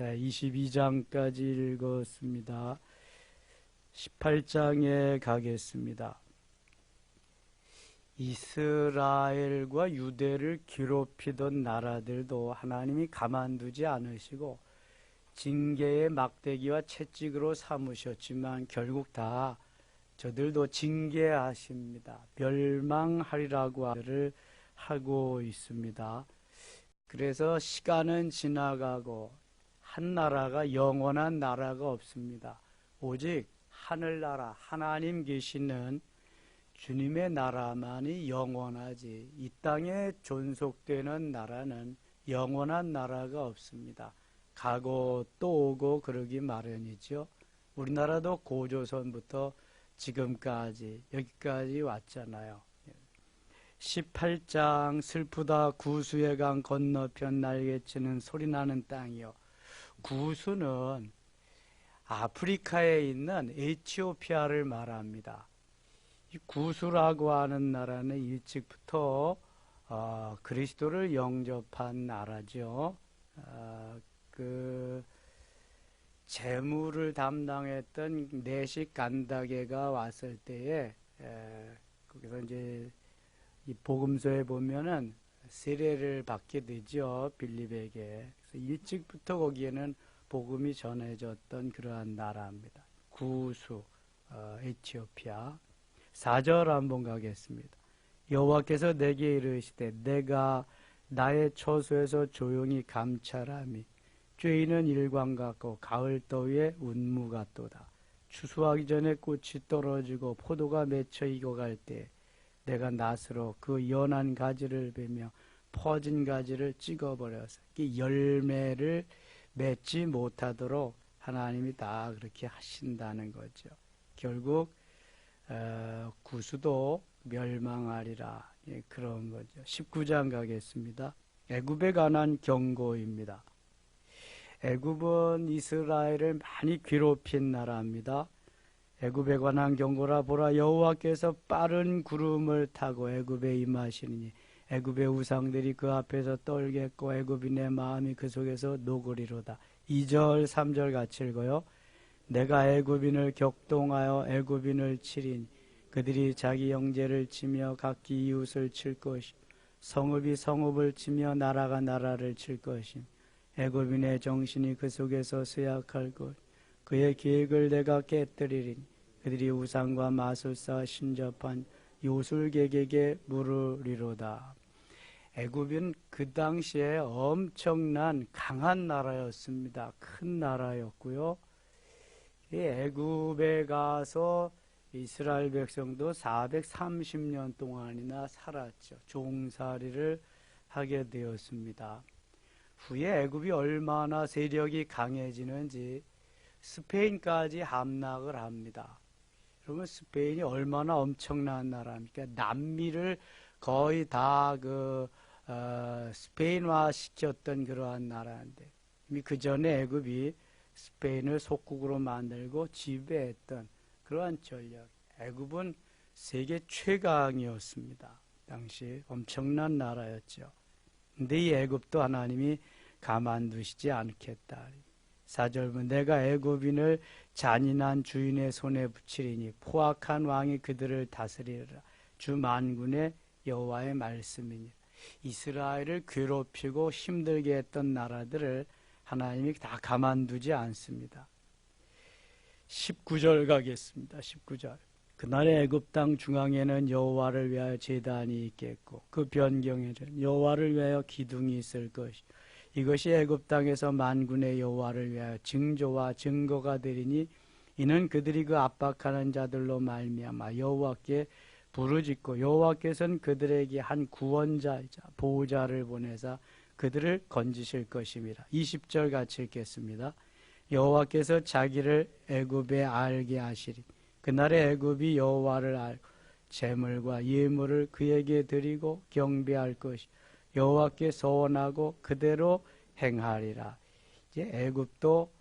이사야 22장까지 읽었습니다. 18장에 가겠습니다. 이스라엘과 유대를 괴롭히던 나라들도 하나님이 가만두지 않으시고 징계의 막대기와 채찍으로 삼으셨지만 결국 다 저들도 징계하십니다. 멸망하리라고 하고 있습니다. 그래서 시간은 지나가고 한 나라가 영원한 나라가 없습니다. 오직 하늘나라 하나님 계시는 주님의 나라만이 영원하지, 이 땅에 존속되는 나라는 영원한 나라가 없습니다. 가고 또 오고 그러기 마련이죠. 우리나라도 고조선부터 지금까지 여기까지 왔잖아요. 18장 슬프다 구수의 강 건너편 날개치는 소리나는 땅이요. 구수는 아프리카에 있는 에티오피아를 말합니다. 이 구수라고 하는 나라는 일찍부터 그리스도를 영접한 나라죠. 그 재물을 담당했던 내식 간다게가 왔을 때에 거기서 이제 이 복음서에 보면은 세례를 받게 되죠. 빌립에게. 그래서 일찍부터 거기에는 복음이 전해졌던 그러한 나라입니다. 구수 에티오피아. 4절 한번 가겠습니다. 여호와께서 내게 이르시되 내가 나의 처소에서 조용히 감찰함이 쬐이는 일광 같고 가을 더위에 운무 같도다. 추수하기 전에 꽃이 떨어지고 포도가 맺혀 익어갈 때 내가 낫으로 그 연한 가지를 베며 퍼진 가지를 찍어버려서 이 열매를 맺지 못하도록 하나님이 다 그렇게 하신다는 거죠. 결국 구수도 멸망하리라, 그런 거죠. 19장 가겠습니다. 애굽에 관한 경고입니다. 애굽은 이스라엘을 많이 괴롭힌 나라입니다. 애굽에 관한 경고라. 보라, 여호와께서 빠른 구름을 타고 애굽에 임하시니 애굽의 우상들이 그 앞에서 떨겠고 애굽인의 마음이 그 속에서 녹으리로다. 2절 3절 같이 읽어요. 내가 애굽인을 격동하여 애굽인을 치리니 그들이 자기 형제를 치며 각기 이웃을 칠 것이요 성읍이 성읍을 치며 나라가 나라를 칠 것임. 애굽인의 정신이 그 속에서 쇠약할 것. 그의 계획을 내가 깨뜨리리니 그들이 우상과 마술사 신접한 요술객에게 물으리로다. 애굽은 그 당시에 엄청난 강한 나라였습니다. 큰 나라였고요. 이 애굽에 가서 이스라엘 백성도 430년 동안이나 살았죠. 종살이를 하게 되었습니다. 후에 애굽이 얼마나 세력이 강해지는지 스페인까지 함락을 합니다. 그러면 스페인이 얼마나 엄청난 나라입니까? 남미를 거의 다 스페인화 시켰던 그러한 나라인데, 이미 그 전에 애굽이 스페인을 속국으로 만들고 지배했던 그러한 전력. 애굽은 세계 최강이었습니다. 당시 엄청난 나라였죠. 근데 이 애굽도 하나님이 가만두시지 않겠다. 4절은 내가 애굽인을 잔인한 주인의 손에 붙이리니 포악한 왕이 그들을 다스리리라. 주 만군의 여호와의 말씀이니. 이스라엘을 괴롭히고 힘들게 했던 나라들을 하나님이 다 가만두지 않습니다. 19절 가겠습니다. 19절. 그날의 애굽 땅 중앙에는 여호와를 위하여 제단이 있겠고 그 변경에는 여호와를 위하여 기둥이 있을 것이. 이것이 애굽 땅에서 만군의 여호와를 위하여 징조와 증거가 되리니 이는 그들이 그 압박하는 자들로 말미암아 여호와께 부르짖고 여호와께서는 그들에게 한 구원자이자 보호자를 보내사 그들을 건지실 것임이라. 20절 같이 읽겠습니다. 여호와께서 자기를 애굽에 알게 하시리. 그날에 애굽이 여호와를 알고 제물과 예물을 그에게 드리고 경배할 것이 여호와께 서원하고 그대로 행하리라. 이제 애굽도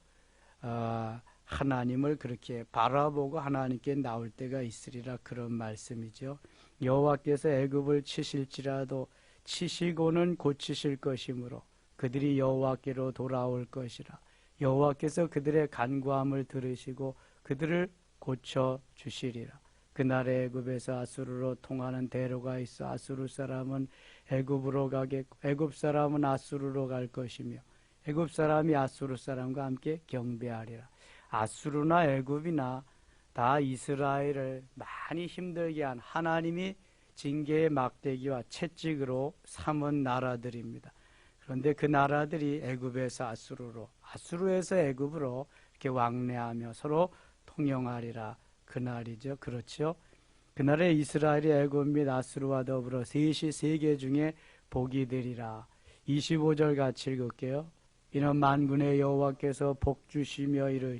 하나님을 그렇게 바라보고 하나님께 나올 때가 있으리라, 그런 말씀이죠. 여호와께서 애굽을 치실지라도 치시고는 고치실 것이므로 그들이 여호와께로 돌아올 것이라. 여호와께서 그들의 간구함을 들으시고 그들을 고쳐 주시리라. 그날에 애굽에서 아수르로 통하는 대로가 있어 아수르 사람은 애굽으로 가겠고 애굽 사람은 아수르로 갈 것이며 애굽 사람이 아수르 사람과 함께 경배하리라. 아수르나 애굽이나 다 이스라엘을 많이 힘들게 한 하나님이 징계의 막대기와 채찍으로 삼은 나라들입니다. 그런데 그 나라들이 애굽에서 아수르로, 아수르에서 애굽으로 이렇게 왕래하며 서로 통용하리라. 그날이죠. 그렇죠. 그날에 이스라엘이 애굽 및 아수르와 더불어 셋이 세계 중에 복이 되리라. 25절 같이 읽을게요. 이는 만군의 여호와께서 복 주시며 이르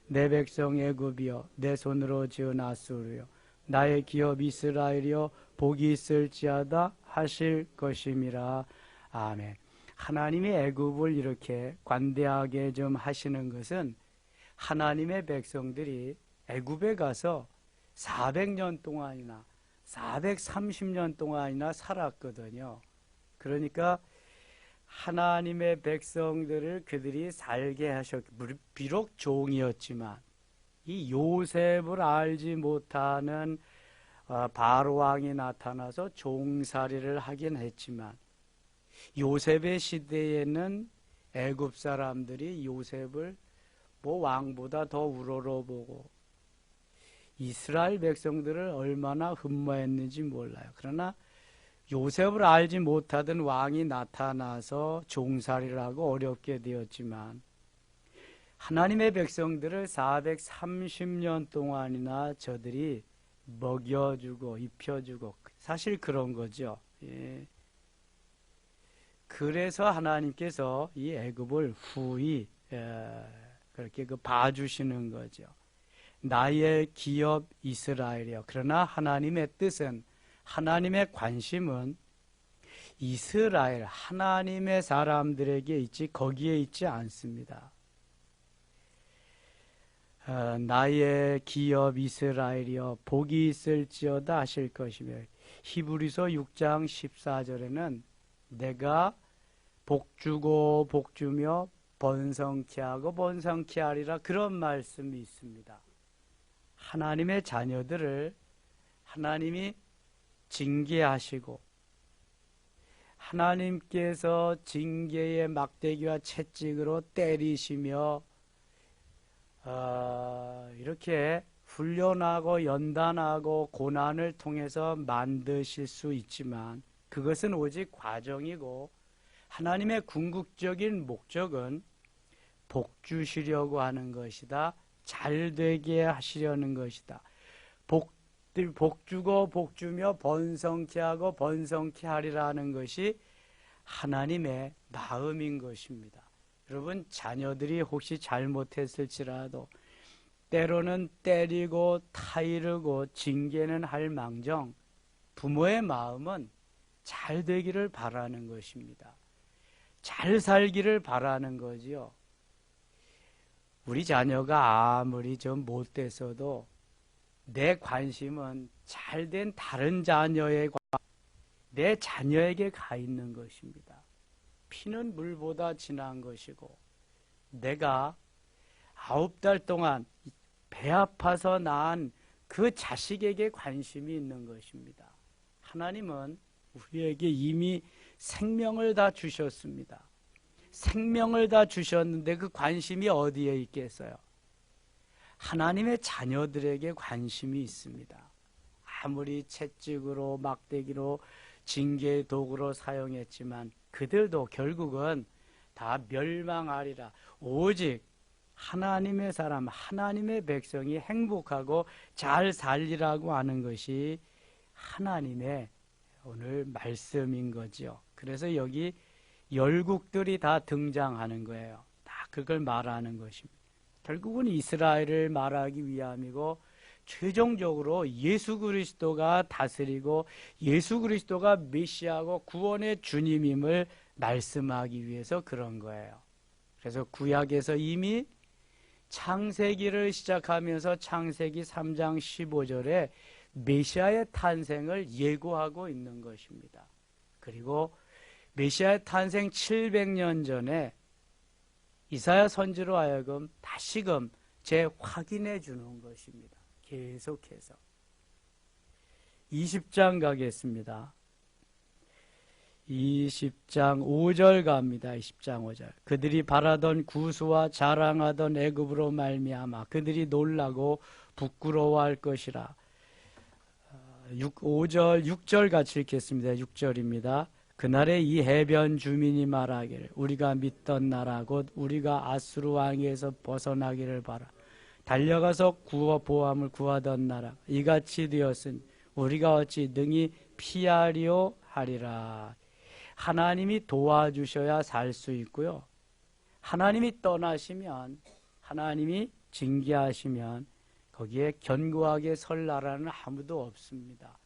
내 백성 애굽이여 내 손으로 지은 아수르여 나의 기업 이스라엘이여 복이 있을지어다 하실 것임이라. 아멘. 하나님이 애굽을 이렇게 관대하게 좀 하시는 것은 하나님의 백성들이 애굽에 가서 400년 동안이나 430년 동안이나 살았거든요. 그러니까 하나님의 백성들을 그들이 살게 하셨고, 비록 종이었지만 이 요셉을 알지 못하는 바로 왕이 나타나서 종살이를 하긴 했지만 요셉의 시대에는 애굽 사람들이 요셉을 뭐 왕보다 더 우러러보고 이스라엘 백성들을 얼마나 흠모했는지 몰라요. 그러나 요셉을 알지 못하던 왕이 나타나서 종살이를 하고 어렵게 되었지만 하나님의 백성들을 430년 동안이나 저들이 먹여주고 입혀주고 사실 그런 거죠. 예. 그래서 하나님께서 이 애굽을 후히 그렇게 봐주시는 거죠. 나의 기업 이스라엘이요. 그러나 하나님의 뜻은, 하나님의 관심은 이스라엘, 하나님의 사람들에게 있지 거기에 있지 않습니다. 나의 기업 이스라엘이여 복이 있을지어다 하실 것이며 히브리서 6장 14절에는 내가 복주고 복주며 번성케 하고 번성케 하리라 그런 말씀이 있습니다. 하나님의 자녀들을 하나님이 징계하시고 하나님께서 징계의 막대기와 채찍으로 때리시며 이렇게 훈련하고 연단하고 고난을 통해서 만드실 수 있지만 그것은 오직 과정이고 하나님의 궁극적인 목적은 복 주시려고 하는 것이다. 잘 되게 하시려는 것이다. 복 주고 복 주며 번성케 하고 번성케 하리라는 것이 하나님의 마음인 것입니다. 여러분, 자녀들이 혹시 잘못했을지라도 때로는 때리고 타이르고 징계는 할 망정 부모의 마음은 잘 되기를 바라는 것입니다. 잘 살기를 바라는 거지요. 우리 자녀가 아무리 좀 못됐어도 내 관심은 잘된 다른 자녀의 내 자녀에게 가 있는 것입니다. 피는 물보다 진한 것이고 내가 9달 동안 배 아파서 낳은 그 자식에게 관심이 있는 것입니다. 하나님은 우리에게 이미 생명을 다 주셨습니다. 생명을 다 주셨는데 그 관심이 어디에 있겠어요? 하나님의 자녀들에게 관심이 있습니다. 아무리 채찍으로 막대기로 징계의 도구로 사용했지만 그들도 결국은 다 멸망하리라. 오직 하나님의 사람, 하나님의 백성이 행복하고 잘 살리라고 하는 것이 하나님의 오늘 말씀인 거죠. 그래서 여기 열국들이 다 등장하는 거예요. 다 그걸 말하는 것입니다. 결국은 이스라엘을 말하기 위함이고 최종적으로 예수 그리스도가 다스리고 예수 그리스도가 메시아고 구원의 주님임을 말씀하기 위해서 그런 거예요. 그래서 구약에서 이미 창세기를 시작하면서 창세기 3장 15절에 메시아의 탄생을 예고하고 있는 것입니다. 그리고 메시아의 탄생 700년 전에 이사야 선지로 하여금 다시금 재확인해 주는 것입니다. 계속해서 20장 가겠습니다. 20장 5절 갑니다. 20장 5절. 그들이 바라던 구수와 자랑하던 애굽으로 말미암아 그들이 놀라고 부끄러워할 것이라. 5절 6절 같이 읽겠습니다. 6절입니다. 그날에 이 해변 주민이 말하기를 우리가 믿던 나라 곧 우리가 아수르 왕에서 벗어나기를 바라. 달려가서 보함을 구하던 나라 이같이 되었으니 우리가 어찌 능히 피하리오 하리라. 하나님이 도와주셔야 살 수 있고요. 하나님이 떠나시면, 하나님이 징계하시면 거기에 견고하게 설 나라는 아무도 없습니다.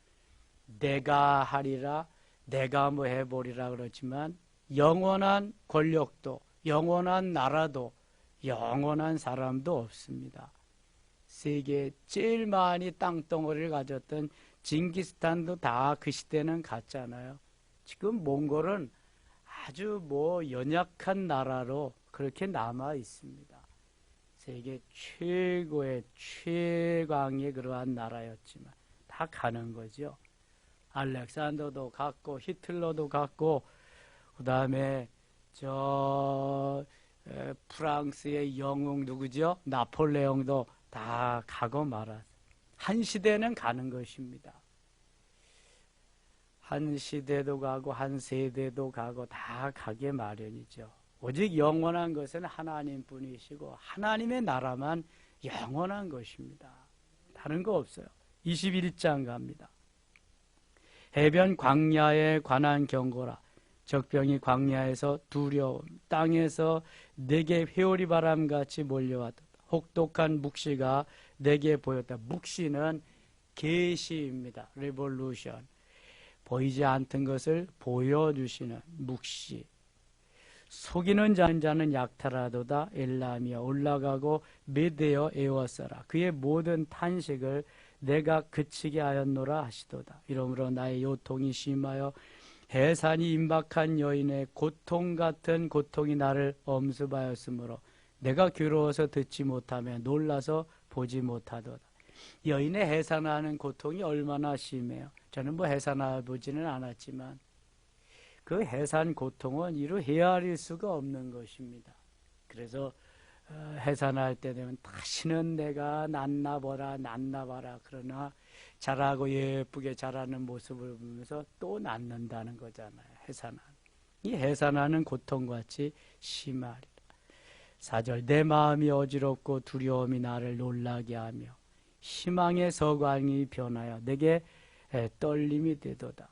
내가 하리라, 내가 뭐 해보리라 그렇지만 영원한 권력도, 영원한 나라도, 영원한 사람도 없습니다. 세계에 제일 많이 땅덩어리를 가졌던 징기스탄도 다 그 시대는 갔잖아요. 지금 몽골은 아주 연약한 나라로 그렇게 남아 있습니다. 세계 최고의 최강의 그러한 나라였지만 다 가는 거죠. 알렉산더도 갔고 히틀러도 갔고 그 다음에 프랑스의 영웅 누구죠? 나폴레옹도 다 가고 말았어요. 한 시대는 가는 것입니다. 한 시대도 가고 한 세대도 가고 다 가게 마련이죠. 오직 영원한 것은 하나님뿐이시고 하나님의 나라만 영원한 것입니다. 다른 거 없어요. 21장 갑니다. 해변 광야에 관한 경고라. 적병이 광야에서 두려움, 땅에서 내게 회오리 바람같이 몰려왔다. 혹독한 묵시가 내게 보였다. 묵시는 계시입니다. 레볼루션. 보이지 않던 것을 보여주시는 묵시. 속이는 자는 약탈하도다. 엘람이여 올라가고 메대어 에워싸라. 그의 모든 탄식을 내가 그치게 하였노라 하시도다. 이러므로 나의 요통이 심하여 해산이 임박한 여인의 고통 같은 고통이 나를 엄습하였으므로 내가 괴로워서 듣지 못하며 놀라서 보지 못하도다. 여인의 해산하는 고통이 얼마나 심해요. 저는 해산해보지는 않았지만 그 해산 고통은 이루 헤아릴 수가 없는 것입니다. 그래서 해산할 때 되면 다시는 내가 낳나봐라 그러나 자라고 예쁘게 자라는 모습을 보면서 또 낳는다는 거잖아요. 이 해산하는 고통같이 심하리라. 4절 내 마음이 어지럽고 두려움이 나를 놀라게 하며 희망의 서광이 변하여 내게 떨림이 되도다.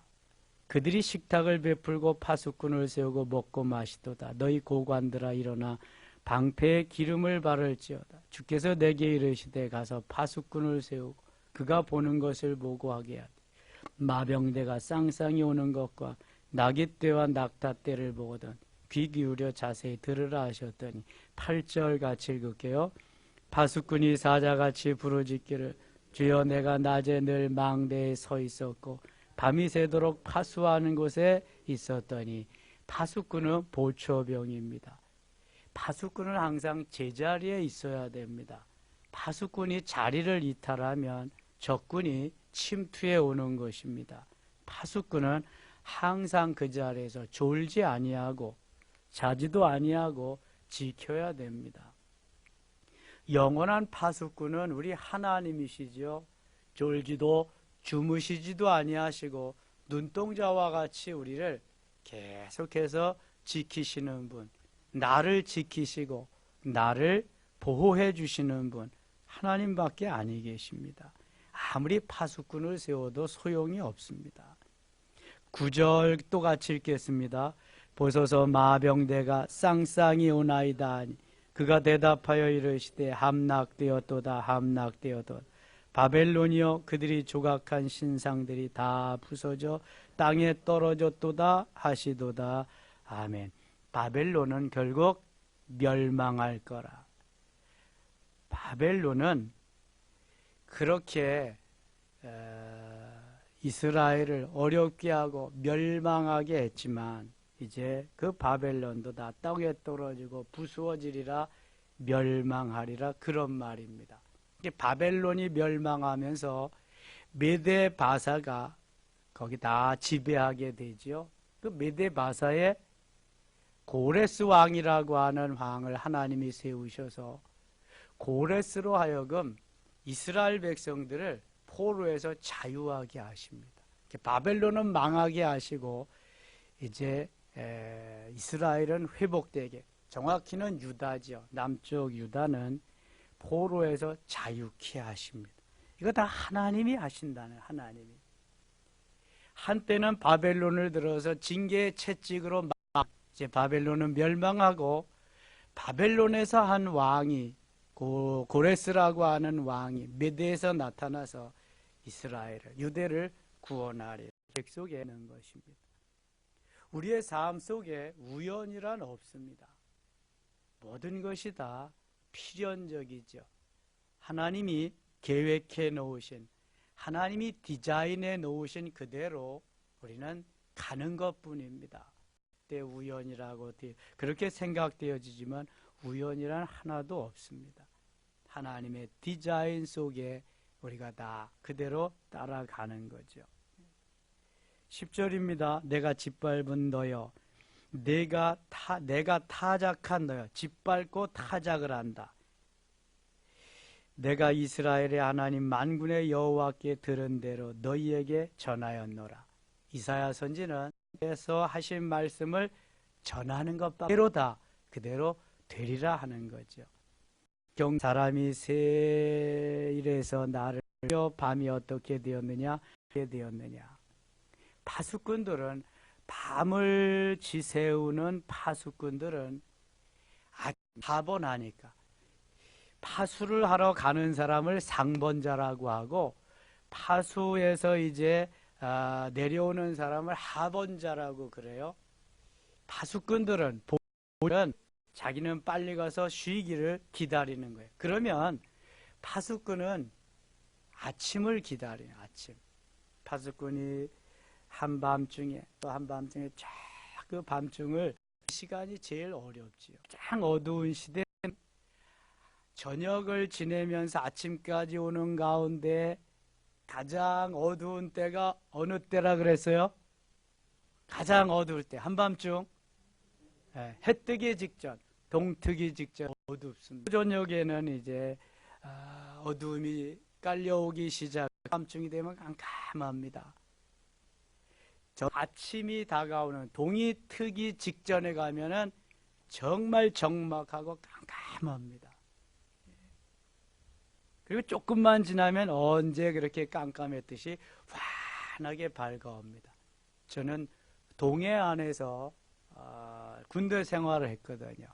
그들이 식탁을 베풀고 파수꾼을 세우고 먹고 마시도다. 너희 고관들아 일어나 방패에 기름을 바를지어다. 주께서 내게 이르시되 가서 파수꾼을 세우고 그가 보는 것을 보고하게 하되 마병대가 쌍쌍이 오는 것과 나깃대와 낙타떼를 보거든 귀 기울여 자세히 들으라 하셨더니 8절 같이 읽을게요. 파수꾼이 사자같이 부르짖기를 주여 내가 낮에 늘 망대에 서 있었고 밤이 새도록 파수하는 곳에 있었더니 파수꾼은 보초병입니다. 파수꾼은 항상 제자리에 있어야 됩니다. 파수꾼이 자리를 이탈하면 적군이 침투해 오는 것입니다. 파수꾼은 항상 그 자리에서 졸지 아니하고 자지도 아니하고 지켜야 됩니다. 영원한 파수꾼은 우리 하나님이시죠. 졸지도 주무시지도 아니하시고 눈동자와 같이 우리를 계속해서 지키시는 분, 나를 지키시고 나를 보호해 주시는 분 하나님밖에 아니 계십니다. 아무리 파수꾼을 세워도 소용이 없습니다. 9절 또 같이 읽겠습니다. 보소서 마병대가 쌍쌍이 오나이다 하니 그가 대답하여 이르시되 함락되었도다 함락되었도다. 바벨론이여 그들이 조각한 신상들이 다 부서져 땅에 떨어졌도다 하시도다. 아멘. 바벨론은 결국 멸망할 거라. 바벨론은 그렇게 이스라엘을 어렵게 하고 멸망하게 했지만 이제 그 바벨론도 다 땅에 떨어지고 부수어지리라 멸망하리라 그런 말입니다. 바벨론이 멸망하면서 메데 바사가 거기 다 지배하게 되죠. 그 메데 바사에 고레스 왕이라고 하는 왕을 하나님이 세우셔서 고레스로 하여금 이스라엘 백성들을 포로에서 자유하게 하십니다. 바벨론은 망하게 하시고 이제 이스라엘은 회복되게, 정확히는 유다죠. 남쪽 유다는 포로에서 자유케 하십니다. 이거 다 하나님이 하신다는, 하나님이. 한때는 바벨론을 들어서 징계의 채찍으로 이제 바벨론은 멸망하고 바벨론에서 한 왕이 고레스라고 하는 왕이 메대에서 나타나서 이스라엘을, 유대를 구원하리 계획 속에 있는 것입니다. 우리의 삶 속에 우연이란 없습니다. 모든 것이 다 필연적이죠. 하나님이 계획해 놓으신, 하나님이 디자인해 놓으신 그대로 우리는 가는 것뿐입니다. 그때 우연이라고 그렇게 생각되어지지만 우연이란 하나도 없습니다. 하나님의 디자인 속에 우리가 다 그대로 따라가는 거죠. 10절입니다. 내가 짓밟은 너여, 내가 타작한 너여, 짓밟고 타작을 한다. 내가 이스라엘의 하나님 만군의 여호와께 들은 대로 너희에게 전하였노라. 이사야 선지는 에서 하신 말씀을 전하는 것밖에로다 그대로 되리라 하는 거죠. 사람이 세일에서 나를 밤이 어떻게 되었느냐, 파수꾼들은, 밤을 지새우는 파수꾼들은 파본하니까 파수를 하러 가는 사람을 상번자라고 하고, 파수에서 이제 내려오는 사람을 하번자라고 그래요. 파수꾼들은 자기는 빨리 가서 쉬기를 기다리는 거예요. 그러면 파수꾼은 아침을 기다려요. 아침. 파수꾼이 한밤중에, 또 한밤중에 쫙 그 밤중을, 시간이 제일 어렵지요. 쫙 어두운 시대, 저녁을 지내면서 아침까지 오는 가운데 가장 어두운 때가 어느 때라 그랬어요? 가장 어두울 때, 한밤중. 해 뜨기 직전, 동트기 직전 어둡습니다. 저녁에는 이제 어두움이 깔려오기 시작, 밤중이 되면 깜깜합니다. 아침이 다가오는 동이 트기 직전에 가면은 정말 적막하고 깜깜합니다. 그리고 조금만 지나면 언제 그렇게 깜깜했듯이 환하게 밝아옵니다. 저는 동해 안에서 군대 생활을 했거든요.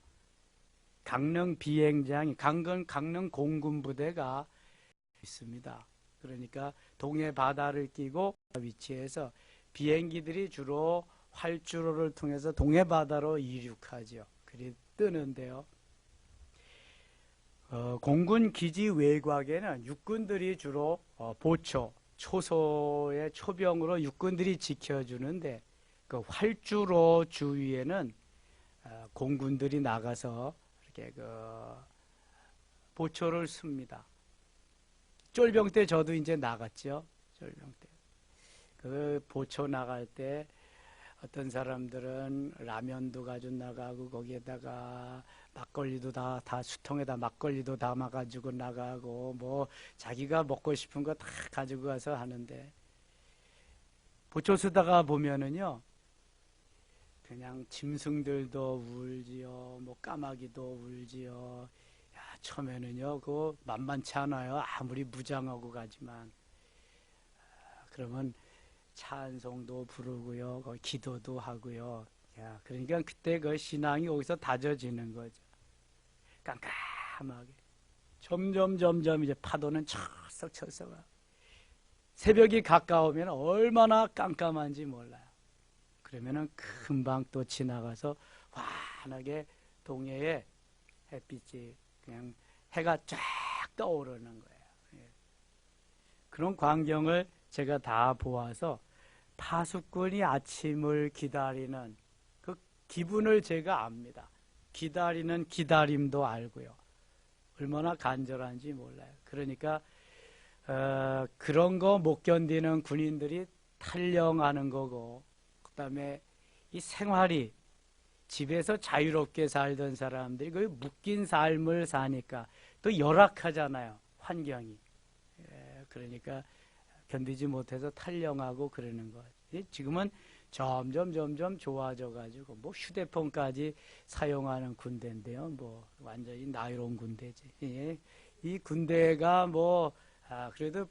강릉 비행장이, 강릉 공군부대가 있습니다. 그러니까 동해 바다를 끼고 위치해서 비행기들이 주로 활주로를 통해서 동해 바다로 이륙하죠. 그리 뜨는데요. 공군 기지 외곽에는 육군들이 주로 보초, 초소의 초병으로 육군들이 지켜주는데, 그 활주로 주위에는 공군들이 나가서 이렇게 보초를 씁니다. 쫄병 때 저도 이제 나갔죠. 쫄병 때. 그 보초 나갈 때 어떤 사람들은 라면도 가지고 나가고, 거기에다가 막걸리도 다 수통에다 막걸리도 담아가지고 나가고, 뭐 자기가 먹고 싶은 거 다 가지고 가서 하는데, 보초 쓰다가 보면은요, 그냥 짐승들도 울지요, 뭐 까마귀도 울지요. 야, 처음에는요, 그거 만만치 않아요. 아무리 무장하고 가지만. 그러면 찬송도 부르고요, 기도도 하고요. 야, 그러니까 그때 그 신앙이 거기서 다져지는 거죠. 깜깜하게. 점점 이제 파도는 철썩철썩. 새벽이 가까우면 얼마나 깜깜한지 몰라요. 그러면은 금방 또 지나가서 환하게 동해에 햇빛이, 그냥 해가 쫙 떠오르는 거예요. 예. 그런 광경을 제가 다 보아서 파수꾼이 아침을 기다리는 그 기분을 제가 압니다. 기다리는 기다림도 알고요. 얼마나 간절한지 몰라요. 그러니까 그런 거 못 견디는 군인들이 탈영하는 거고, 그 다음에 이 생활이 집에서 자유롭게 살던 사람들이 그 묶인 삶을 사니까 또 열악하잖아요, 환경이. 그러니까 견디지 못해서 탈영하고 그러는 거예요. 지금은 점점 좋아져 가지고 뭐 휴대폰까지 사용하는 군대인데요. 뭐 완전히 나이로운 군대지. 예. 이 군대가 뭐 그래도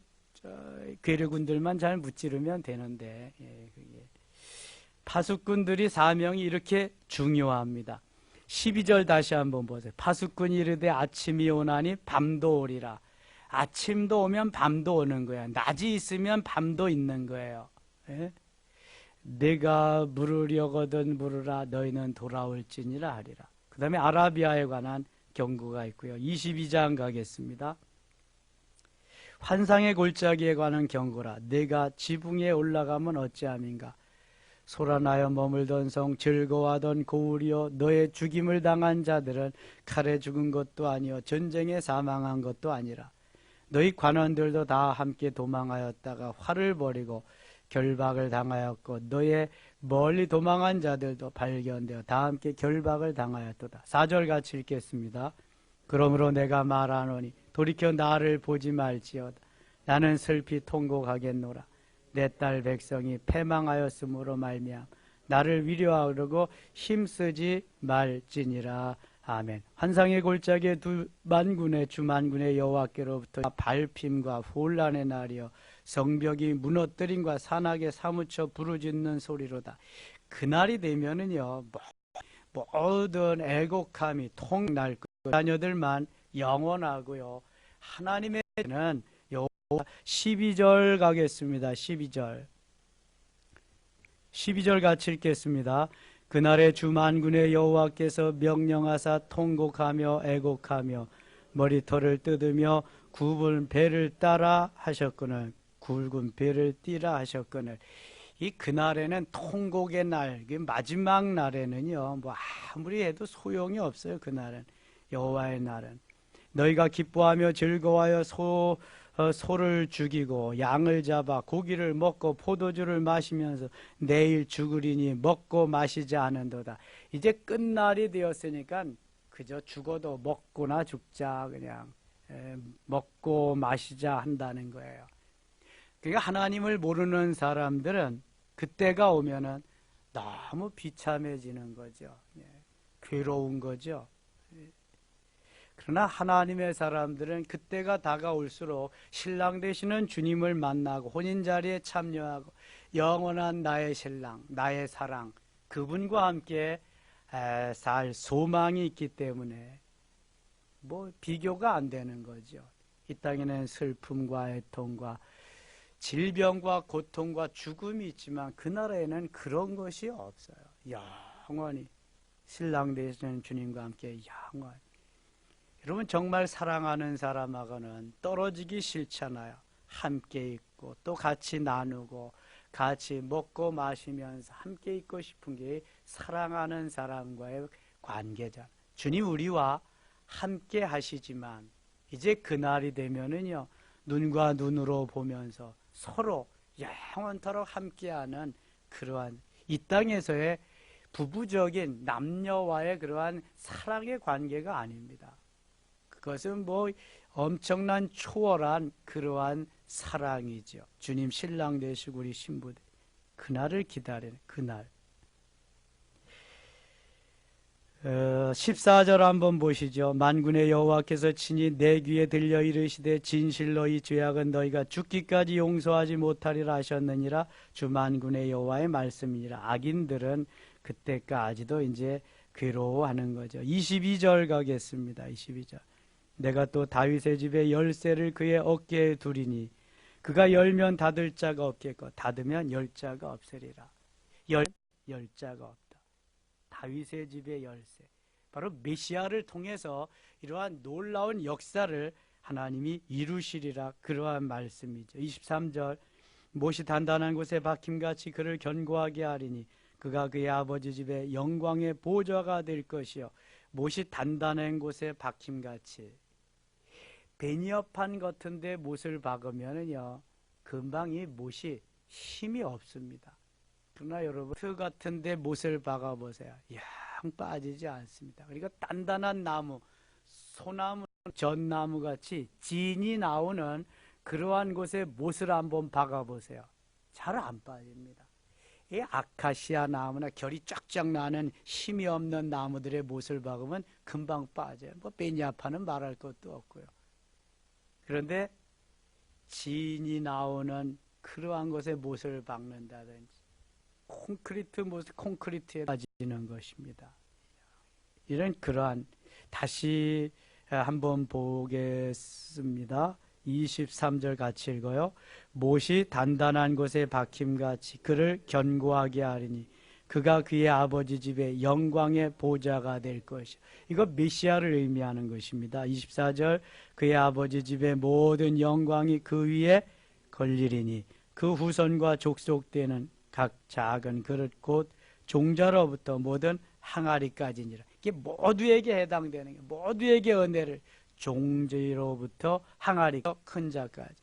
괴뢰군들만 잘 무찌르면 되는데, 파수꾼들이 사명이 이렇게 중요합니다. 12절 다시 한번 보세요. 파수꾼이 이르되 아침이 오나니 밤도 오리라. 아침도 오면 밤도 오는 거야. 낮이 있으면 밤도 있는 거예요. 예? 내가 물으려거든 물으라. 너희는 돌아올지니라 하리라. 그 다음에 아라비아에 관한 경고가 있고요. 22장 가겠습니다. 환상의 골짜기에 관한 경고라. 내가 지붕에 올라가면 어찌함인가. 소란하여 머물던 성 즐거워하던 고울이여, 너의 죽임을 당한 자들은 칼에 죽은 것도 아니요 전쟁에 사망한 것도 아니라 너희 관원들도 다 함께 도망하였다가 활을 버리고 결박을 당하였고 너의 멀리 도망한 자들도 발견되어 다 함께 결박을 당하였도다. 4절 같이 읽겠습니다. 그러므로 내가 말하노니 돌이켜 나를 보지 말지어다. 나는 슬피 통곡하겠노라. 내 딸 백성이 패망하였으므로 말미암아 나를 위로하려고 힘쓰지 말지니라. 아멘. 환상의 골짜기에 주 만군의 여호와께로부터 밟힘과 혼란의 날이여 성벽이 무너뜨림과 산악에 사무쳐 부르짖는 소리로다. 그날이 되면은요, 모든 애곡함이 통날 것, 자녀들만 영원하고요. 하나님의는 12절 가겠습니다. 12절 같이 읽겠습니다. 그날에 주 만군의 여호와께서 명령하사 통곡하며 애곡하며 머리털을 뜯으며 굵은 배를 따라 하셨거늘, 굵은 배를 띠라 하셨거늘. 이 그날에는 통곡의 날, 마지막 날에는요, 뭐 아무리 해도 소용이 없어요. 그날은, 여호와의 날은. 너희가 기뻐하며 즐거워하여 소를 죽이고 양을 잡아 고기를 먹고 포도주를 마시면서 내일 죽으리니 먹고 마시지 않은도다. 이제 끝날이 되었으니까 그저 죽어도 먹고나 죽자, 그냥 먹고 마시자 한다는 거예요. 그러니까 하나님을 모르는 사람들은 그때가 오면은 너무 비참해지는 거죠. 괴로운 거죠. 그러나 하나님의 사람들은 그때가 다가올수록 신랑 되시는 주님을 만나고 혼인자리에 참여하고 영원한 나의 신랑, 나의 사랑, 그분과 함께 살 소망이 있기 때문에 뭐 비교가 안 되는 거죠. 이 땅에는 슬픔과 애통과 질병과 고통과 죽음이 있지만 그 나라에는 그런 것이 없어요. 영원히 신랑 되시는 주님과 함께 영원히. 여러분, 정말 사랑하는 사람하고는 떨어지기 싫잖아요. 함께 있고 또 같이 나누고 같이 먹고 마시면서 함께 있고 싶은 게 사랑하는 사람과의 관계잖아요. 주님 우리와 함께 하시지만 이제 그날이 되면은요, 눈과 눈으로 보면서 서로 영원토록 함께하는 그러한 이 땅에서의 부부적인 남녀와의 그러한 사랑의 관계가 아닙니다. 그것은 뭐 엄청난 초월한 그러한 사랑이죠. 주님 신랑 되시고 우리 신부들 그날을 기다리는 그날. 14절 한번 보시죠. 만군의 여호와께서 친히 내 귀에 들려 이르시되 진실로 이 죄악은 너희가 죽기까지 용서하지 못하리라 하셨느니라. 주 만군의 여호와의 말씀이니라. 악인들은 그때까지도 이제 괴로워하는 거죠. 22절 가겠습니다. 22절. 내가 또 다윗의 집에 열쇠를 그의 어깨에 두리니 그가 열면 닫을 자가 없겠고 닫으면 열 자가 없으리라. 열 자가 없다. 다윗의 집의 열쇠. 바로 메시아를 통해서 이러한 놀라운 역사를 하나님이 이루시리라, 그러한 말씀이죠. 23절. 못이 단단한 곳에 박힘같이 그를 견고하게 하리니 그가 그의 아버지 집에 영광의 보좌가 될 것이요 못이 단단한 곳에 박힘같이. 베니어판 같은데 못을 박으면은요 금방 이 못이 힘이 없습니다. 그러나 여러분 트 같은데 못을 박아보세요. 영 빠지지 않습니다. 그러니까 단단한 나무, 소나무, 전나무 같이 진이 나오는 그러한 곳에 못을 한번 박아보세요. 잘 안 빠집니다. 이 아카시아 나무나 결이 쫙쫙 나는 힘이 없는 나무들의 못을 박으면 금방 빠져요. 뭐 베니아판은 말할 것도 없고요. 그런데 진이 나오는 그러한 곳에 못을 박는다든지 콘크리트 못, 콘크리트에 빠지는 것입니다. 이런 그러한 다시 한번 보겠습니다. 23절 같이 읽어요. 못이 단단한 곳에 박힘같이 그를 견고하게 하리니 그가 그의 아버지 집에 영광의 보좌가 될 것이요. 이거 메시아를 의미하는 것입니다. 24절 그의 아버지 집의 모든 영광이 그 위에 걸리리니 그 후손과 족속되는 각 작은 그릇 곧 종자로부터 모든 항아리까지니라. 이게 모두에게 해당되는 게 모두에게 은혜를 종지로부터 항아리 큰 자까지.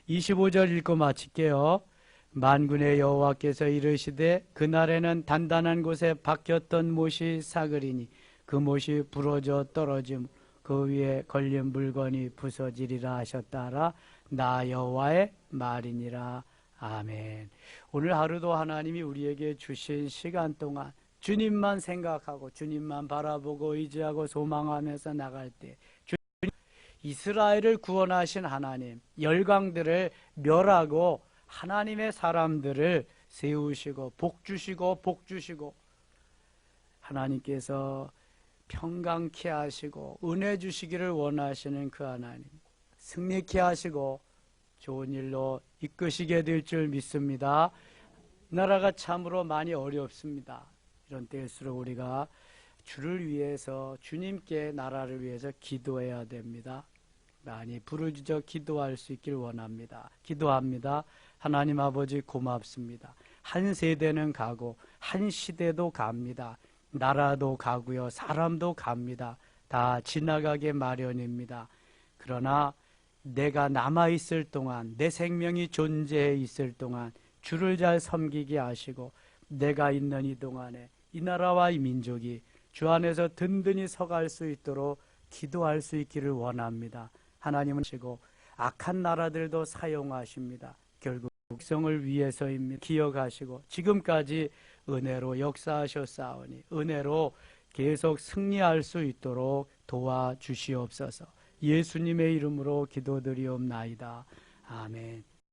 25절 읽고 마칠게요. 만군의 여호와께서 이르시되 그날에는 단단한 곳에 박혔던 못이 사그리니 그 못이 부러져 떨어짐 그 위에 걸린 물건이 부서지리라 하셨다라. 나 여호와의 말이니라. 아멘. 오늘 하루도 하나님이 우리에게 주신 시간 동안 주님만 생각하고 주님만 바라보고 의지하고 소망하면서 나갈 때 이스라엘을 구원하신 하나님, 열강들을 멸하고 하나님의 사람들을 세우시고 복주시고 복주시고 하나님께서 평강케 하시고 은혜 주시기를 원하시는 그 하나님, 승리케 하시고 좋은 일로 이끄시게 될 줄 믿습니다. 나라가 참으로 많이 어렵습니다. 이런 때일수록 우리가 주를 위해서 주님께 나라를 위해서 기도해야 됩니다. 많이 부르짖어 기도할 수 있길 원합니다. 기도합니다. 하나님 아버지 고맙습니다. 한 세대는 가고 한 시대도 갑니다. 나라도 가고요. 사람도 갑니다. 다 지나가게 마련입니다. 그러나 내가 남아있을 동안 내 생명이 존재해 있을 동안 주를 잘 섬기게 하시고 내가 있는 이 동안에 이 나라와 이 민족이 주 안에서 든든히 서갈 수 있도록 기도할 수 있기를 원합니다. 하나님은 시고 악한 나라들도 사용하십니다. 결국 백성을 위해서입니다. 기억하시고 지금까지 은혜로 역사하셨사오니 은혜로 계속 승리할 수 있도록 도와주시옵소서. 예수님의 이름으로 기도드리옵나이다. 아멘.